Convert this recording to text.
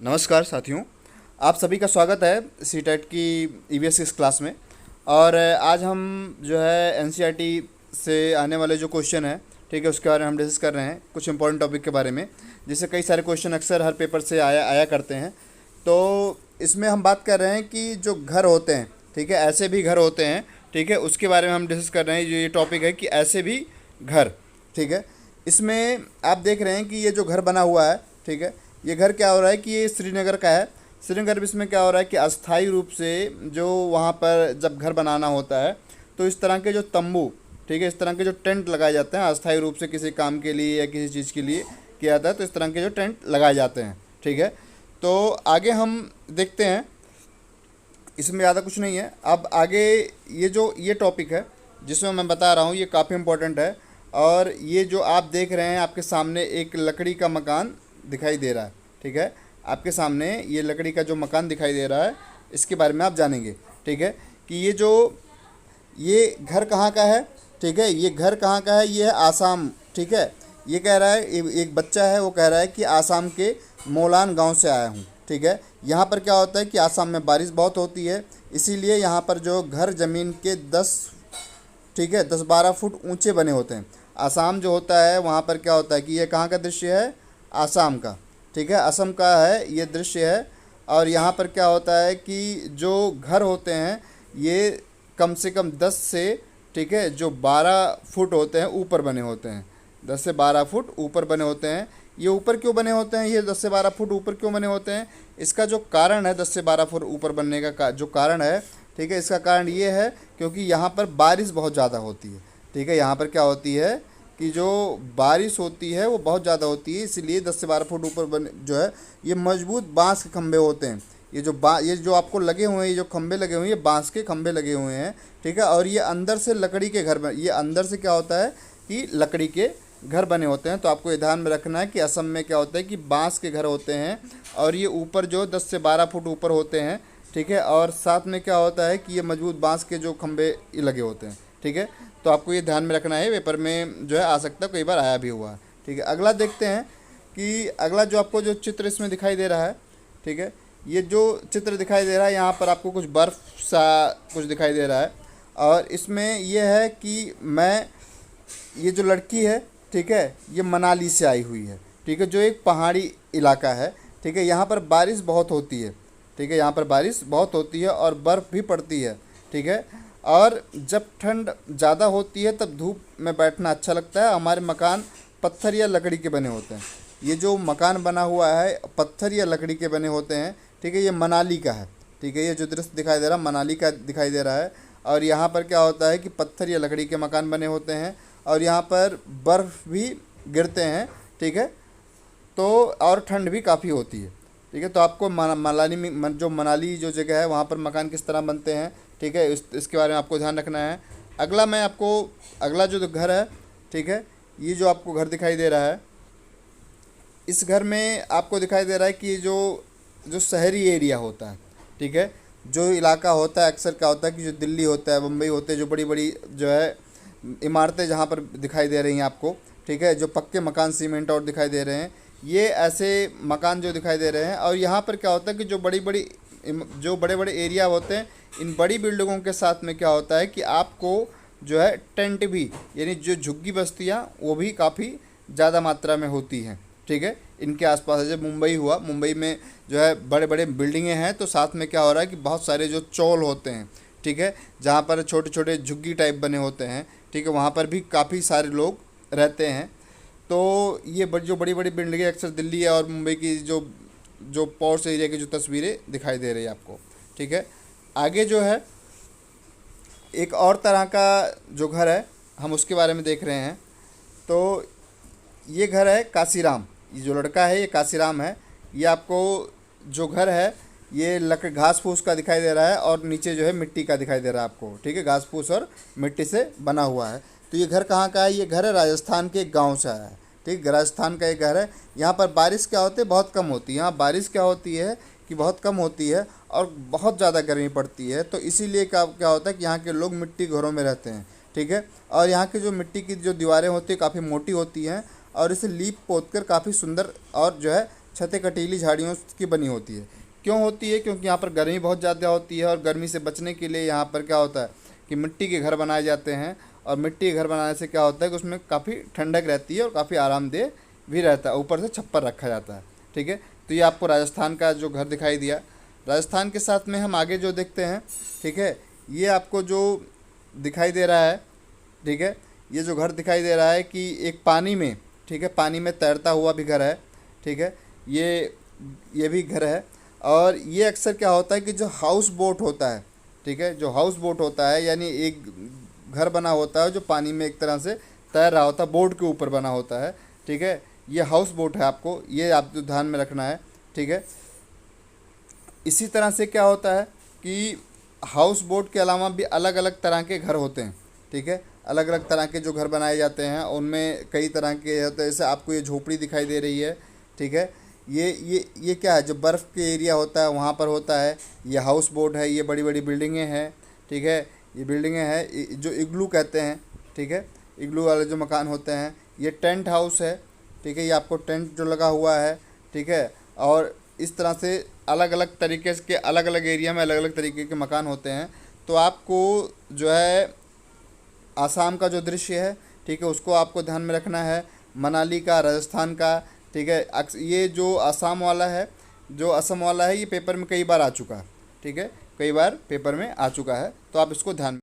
नमस्कार साथियों, आप सभी का स्वागत है सी टेट की ईवीएस इस क्लास में। और आज हम जो है एनसीईआरटी से आने वाले जो क्वेश्चन है, ठीक है, उसके बारे में हम डिस्कस कर रहे हैं, कुछ इंपॉर्टेंट टॉपिक के बारे में, जिससे कई सारे क्वेश्चन अक्सर हर पेपर से आया आया करते हैं। तो इसमें हम बात कर रहे हैं कि जो घर होते हैं, ठीक है, ऐसे भी घर होते हैं, ठीक है, उसके बारे में हम डिस्कस कर रहे हैं। जो ये टॉपिक है कि ऐसे भी घर, ठीक है। इसमें आप देख रहे हैं कि ये जो घर बना हुआ है, ठीक है, ये घर क्या हो रहा है कि ये श्रीनगर का है। श्रीनगर में इसमें क्या हो रहा है कि अस्थाई रूप से जो वहाँ पर जब घर बनाना होता है तो इस तरह के जो तंबू, ठीक है, इस तरह के जो टेंट लगाए जाते हैं अस्थाई रूप से किसी काम के लिए या किसी चीज़ के लिए किया जाता है, तो इस तरह के जो टेंट लगाए जाते हैं, ठीक है। तो आगे हम देखते हैं, इसमें ज़्यादा कुछ नहीं है। अब आगे ये टॉपिक है जिसमें मैं बता रहा हूँ, ये काफ़ी इम्पोर्टेंट है। और ये जो आप देख रहे हैं, आपके सामने एक लकड़ी का मकान दिखाई दे रहा है, ठीक है। आपके सामने ये लकड़ी का जो मकान दिखाई दे रहा है, इसके बारे में आप जानेंगे, ठीक है, कि ये घर कहाँ का है, ठीक है। ये घर कहाँ का है, ये है आसाम, ठीक है। ये कह रहा है, एक बच्चा है, वो कह रहा है कि आसाम के मोलान गांव से आया हूँ, ठीक है। यहाँ पर क्या होता है कि आसाम में बारिश बहुत होती है, इसीलिए यहाँ पर जो घर ज़मीन के 10 फुट ऊंचे बने होते हैं। आसाम जो होता है वहाँ पर क्या होता है कि ये कहाँ का दृश्य है, आसाम का, ठीक है, असम का है ये दृश्य है। और यहाँ पर क्या होता है कि जो घर होते हैं ये कम से कम 10 से, ठीक है, जो 12 फुट होते हैं ऊपर बने होते हैं, 10 से 12 फुट ऊपर बने होते हैं। ये ऊपर क्यों बने होते हैं, ये 10 से 12 फुट ऊपर क्यों बने होते हैं, इसका जो कारण है 10 से 12 फुट ऊपर बनने का जो कारण है, ठीक है, इसका कारण ये है क्योंकि यहाँ पर बारिश बहुत ज़्यादा होती है, ठीक है। यहाँ पर क्या होती है कि जो बारिश होती है वो बहुत ज़्यादा होती है, इसलिए 10 से 12 फुट ऊपर बने जो है ये मजबूत बांस के खंभे होते हैं। ये जो आपको लगे हुए हैं, ये जो खंभे लगे हुए हैं, ये बांस के खंभे लगे हुए हैं, ठीक है। और ये अंदर से लकड़ी के घर ये अंदर से क्या होता है कि लकड़ी के घर बने होते हैं। तो आपको ये ध्यान में रखना है कि असम में क्या होता है कि बांस के घर होते हैं और ये ऊपर जो 10 से 12 फुट ऊपर होते हैं, ठीक है। और साथ में क्या होता है कि ये मजबूत बांस के जो खंभे लगे होते हैं, ठीक है। तो आपको ये ध्यान में रखना है, पेपर में जो है आ सकता है, कई बार आया भी हुआ है, ठीक है। अगला देखते हैं कि अगला जो आपको जो चित्र इसमें दिखाई दे रहा है, ठीक है, ये जो चित्र दिखाई दे रहा है यहाँ पर आपको कुछ बर्फ़ सा कुछ दिखाई दे रहा है। और इसमें यह है कि ये जो लड़की है, ठीक है, ये मनाली से आई हुई है, ठीक है, जो एक पहाड़ी इलाका है, ठीक है। यहाँ पर बारिश बहुत होती है, ठीक है, यहाँ पर बारिश बहुत होती है और बर्फ़ भी पड़ती है, ठीक है। और जब ठंड ज़्यादा होती है तब धूप में बैठना अच्छा लगता है। हमारे मकान पत्थर या लकड़ी के बने होते हैं। ये जो मकान बना हुआ है पत्थर या लकड़ी के बने होते हैं, ठीक है। ये मनाली का है, ठीक है, ये जो दृश्य दिखाई दे रहा है मनाली का दिखाई दे रहा है। और यहाँ पर क्या होता है कि पत्थर या लकड़ी के मकान बने होते हैं और यहाँ पर बर्फ़ भी गिरते हैं, ठीक है। तो और ठंड भी काफ़ी होती है, ठीक है। तो आपको मनाली में जो मनाली जो जगह है वहाँ पर मकान किस तरह बनते हैं, ठीक है, इसके बारे में आपको ध्यान रखना है। अगला जो घर है, ठीक है, ये जो आपको घर दिखाई दे रहा है, इस घर में आपको दिखाई दे रहा है कि जो शहरी एरिया होता है, ठीक है, जो इलाका होता है, अक्सर क्या होता है कि जो दिल्ली होता है, मुंबई होते हैं, जो बड़ी बड़ी जो है इमारतें जहाँ पर दिखाई दे रही हैं आपको, ठीक है, जो पक्के मकान सीमेंट और दिखाई दे रहे हैं, ये ऐसे मकान जो दिखाई दे रहे हैं। और यहाँ पर क्या होता है कि जो बड़े बड़े एरिया होते हैं, इन बड़ी बिल्डिंगों के साथ में क्या होता है कि आपको जो है टेंट भी, यानी जो झुग्गी बस्तियाँ वो भी काफ़ी ज़्यादा मात्रा में होती हैं, ठीक है, इनके आसपास। जब मुंबई हुआ, मुंबई में जो है बड़े बड़े बिल्डिंगें हैं, तो साथ में क्या हो रहा है कि बहुत सारे जो चौल होते हैं, ठीक है, जहाँ पर छोटे छोटे झुग्गी टाइप बने होते हैं, ठीक है, वहाँ पर भी काफ़ी सारे लोग रहते हैं। तो ये जो बड़ी बड़ी बिल्डिंगें अक्सर दिल्ली और मुंबई की जो पॉश एरिया की जो तस्वीरें दिखाई दे रही है आपको, ठीक है। आगे जो है एक और तरह का जो घर है, हम उसके बारे में देख रहे हैं। तो ये घर है काशीराम, ये जो लड़का है ये काशीराम है। ये आपको जो घर है ये घास फूस का दिखाई दे रहा है और नीचे जो है मिट्टी का दिखाई दे रहा है आपको, ठीक है, घास फूस और मिट्टी से बना हुआ है। तो ये घर कहाँ का है, ये घर है राजस्थान के एक गाँव से आया है, ठीक, राजस्थान का एक घर है। यहाँ पर बारिश क्या होती है, बहुत कम होती है। यहाँ बारिश क्या होती है कि बहुत कम होती है और बहुत ज़्यादा गर्मी पड़ती है। तो इसीलिए क्या होता है कि यहाँ के लोग मिट्टी घरों में रहते हैं, ठीक है। और यहाँ की जो मिट्टी की जो दीवारें होती है काफ़ी मोटी होती हैं और इसे लीप पोत कर काफ़ी सुंदर और जो है छतें कटीली झाड़ियों की बनी होती है। क्यों होती है? क्योंकि यहाँ पर गर्मी बहुत ज़्यादा होती है और गर्मी से बचने के लिए यहाँ पर क्या होता है कि मिट्टी के घर बनाए जाते हैं। और मिट्टी के घर बनाने से क्या होता है कि उसमें काफ़ी ठंडक रहती है और काफ़ी आरामदेह भी रहता है। ऊपर से छप्पर रखा जाता है। ठीक है, तो ये आपको राजस्थान का जो घर दिखाई दिया। राजस्थान के साथ में हम आगे जो देखते हैं, ठीक है, ये आपको जो दिखाई दे रहा है, ठीक है, ये जो घर दिखाई दे रहा है कि एक पानी में, ठीक है, पानी में तैरता हुआ भी घर है। ठीक है, ये भी घर है। और ये अक्सर क्या होता है कि जो हाउस बोट होता है, ठीक है, जो हाउस बोट होता है यानी एक घर बना होता है जो पानी में एक तरह से तैर रहा होता है, बोट के ऊपर बना होता है। ठीक है, ये हाउस बोट है, आपको ये आप ध्यान में रखना है। ठीक है, इसी तरह से क्या होता है कि हाउस बोट के अलावा भी अलग अलग तरह के घर होते हैं। ठीक है, अलग अलग तरह के जो घर बनाए जाते हैं उनमें कई तरह के होते हैं। जैसे आपको ये झोपड़ी दिखाई दे रही है, ठीक है, ये क्या है, जो बर्फ़ के एरिया होता है वहाँ पर होता है। ये हाउस बोट है, ये बड़ी बड़ी बिल्डिंगें हैं। ठीक है, ये बिल्डिंगें हैं जो इग्लू कहते हैं। ठीक है, इग्लू वाले जो मकान होते हैं। ये टेंट हाउस है। ठीक है, ये आपको टेंट जो लगा हुआ है। ठीक है, और इस तरह से अलग अलग तरीके के अलग अलग एरिया में अलग अलग तरीके के मकान होते हैं। तो आपको जो है आसाम का जो दृश्य है, ठीक है, उसको आपको ध्यान में रखना है। मनाली का, राजस्थान का, ठीक है, ये जो आसाम वाला है, जो असम वाला है, ये पेपर में कई बार आ चुका है। ठीक है, कई बार पेपर में आ चुका है, तो आप इसको ध्यान